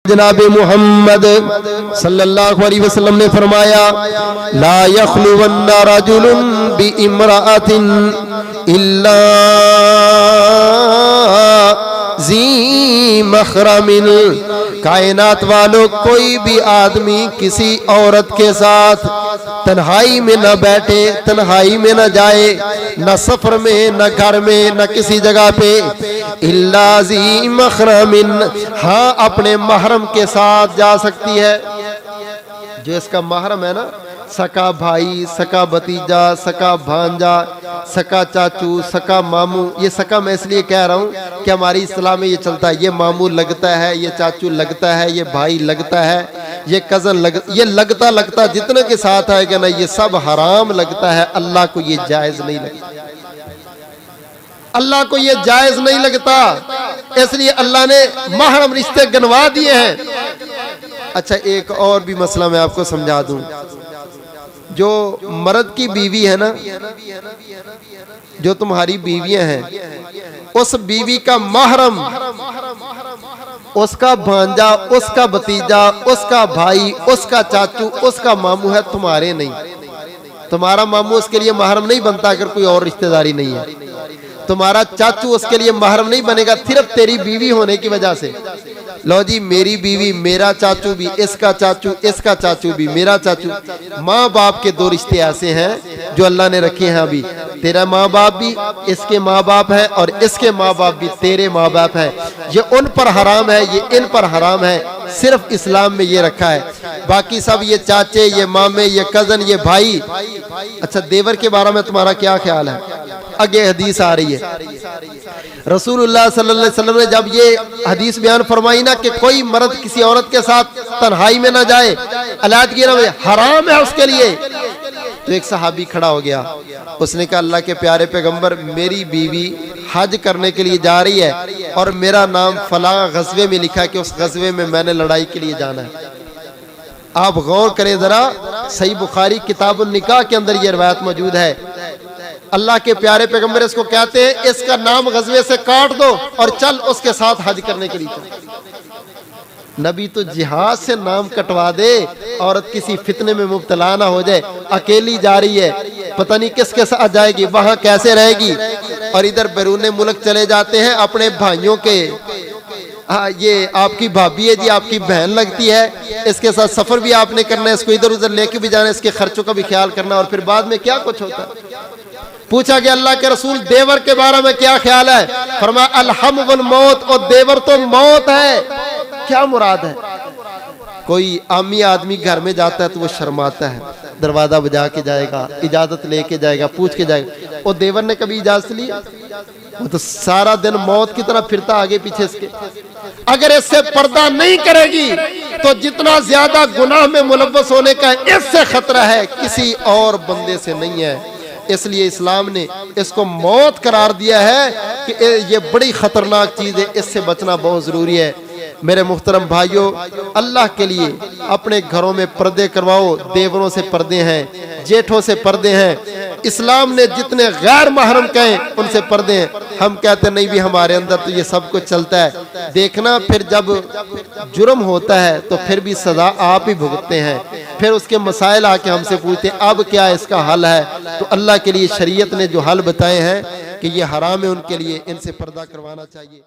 जनाब मुहम्मद सल्लल्लाहु अलैहि वसल्लम ने फरमाया, ला यख्लुवन्ना रजुलुन बि इम्राअतिन इल्ला ज़ी महरमिन। कायनात वालों, कोई भी आदमी किसी औरत के साथ तन्हाई में न बैठे, तन्हाई में न जाए, न सफर में, न घर में, न किसी जगह पे, इल्ला ज़ी महरमिन, हाँ अपने महरम के साथ जा सकती है। जो इसका महरम है ना, सका भाई, सका भतीजा, सका भांजा, सका चाचू, सका मामू। ये सका मैं इसलिए कह रहा हूँ कि हमारी इस्लाम में ये चलता है, ये मामू लगता है, ये चाचू लगता है, ये भाई लगता है, ये कजन ये लगता जितने के साथ आएगा ना, ये सब हराम लगता है। अल्लाह को ये जायज नहीं लगता, अल्लाह को ये जायज नहीं लगता, इसलिए अल्लाह ने महरम रिश्ते गिनवा दिए हैं। अच्छा, एक और भी मसला मैं आपको समझा दूं। जो मर्द की बीवी है ना, जो तुम्हारी बीवियां हैं, उस बीवी का महरम उसका भांजा, उसका भतीजा, उसका भाई, उसका चाचू, उसका मामू है, तुम्हारे नहीं। तुम्हारा मामू उसके लिए महरम नहीं बनता अगर कोई और रिश्तेदारी नहीं है। तुम्हारा चाचू उसके लिए महरम नहीं बनेगा सिर्फ तेरी बीवी होने की वजह से। लो जी, मेरी बीवी, मेरा चाचू भी, इसका चाचू भी, मेरा चाचू। माँ बाप के दो रिश्ते ऐसे हैं जो अल्लाह ने रखे हैं। अभी तेरा माँ बाप भी इसके माँ बाप है, और इसके माँ बाप भी तेरे माँ बाप है। ये उन पर हराम है, ये इन पर हराम है, सिर्फ इस्लाम में ये रखा है। बाकी सब ये चाचे, ये मामे, ये कजन, ये भाई। अच्छा, देवर के बारे में तुम्हारा क्या ख्याल है? आगे हदीस आ रही है, रसूलुल्लाह सल्लल्लाहु अलैहि वसल्लम ने जब ये हदीस बयान फरमाई ना कि कोई मर्द किसी औरत के साथ तन्हाई में ना जाए, अलहदगी में, हराम है उसके लिए, तो एक सहाबी खड़ा हो गया। उसने कहा, अल्लाह के प्यारे पैगंबर, मेरी बीवी हज करने के लिए जा रही है और मेरा नाम फलां गज़वे में लिखा है कि उस गज़वे में मैंने लड़ाई के लिए जाना है। आप गौर करें जरा, सही बुखारी किताबुन निकाह के अंदर ये रिवायत मौजूद है। अल्लाह के प्यारे पैगंबर इसको कहते हैं, इसका नाम गज़वे से काट दो और चल उसके साथ हज करने के लिए चल। नबी तो जिहाद से नाम कटवा दे, औरत किसी फितने में मुब्तला ना हो जाए। अकेली जा रही है, पता नहीं किसके साथ जाएगी, वहां कैसे रहेगी, और इधर बैरून मुल्क चले जाते हैं अपने भाइयों के। ये आपकी भाभी है जी, आपकी बहन लगती है, इसके साथ सफर भी आपने करना है, इसको इधर उधर लेके भी जाना है, इसके खर्चों का भी ख्याल करना, और फिर बाद में क्या कुछ होता है। पूछा गया, अल्लाह के रसूल, देवर के बारे में क्या ख्याल है? फरमाया, अलहम वल मौत, और देवर तो मौत है। क्या मुराद है? कोई आमी आदमी घर में जाता है तो वो शर्माता है, दरवाजा बजा के जाएगा, इजाजत लेके जाएगा, पूछ के जाएगा। और देवर ने कभी इजाजत ली? वो तो सारा दिन मौत की तरह फिरता आगे पीछे इसके। अगर इससे पर्दा नहीं करेगी तो जितना ज्यादा गुनाह में मुलव्वस होने का इससे खतरा है, किसी और बंदे से नहीं है। इसलिए इस्लाम ने इसको मौत करार दिया है कि ये बड़ी खतरनाक चीज है, इससे बचना बहुत जरूरी है। मेरे मुहतरम भाइयों, अल्लाह के लिए अपने घरों में पर्दे करवाओ। देवरों से पर्दे हैं, जेठों से पर्दे हैं। इस्लाम ने जितने गैर महरम कहे उनसे पर्दे हैं। हम कहते नहीं भी हमारे अंदर तो ये सब कुछ चलता है। देखना, फिर जब जुर्म होता है तो फिर भी सजा आप ही भुगतते हैं। फिर उसके मसाइल आके हमसे पूछते हैं, अब क्या इसका हल है? तो अल्लाह के लिए शरीयत ने जो हल बताए हैं कि ये हराम है, उनके लिए इनसे पर्दा करवाना चाहिए।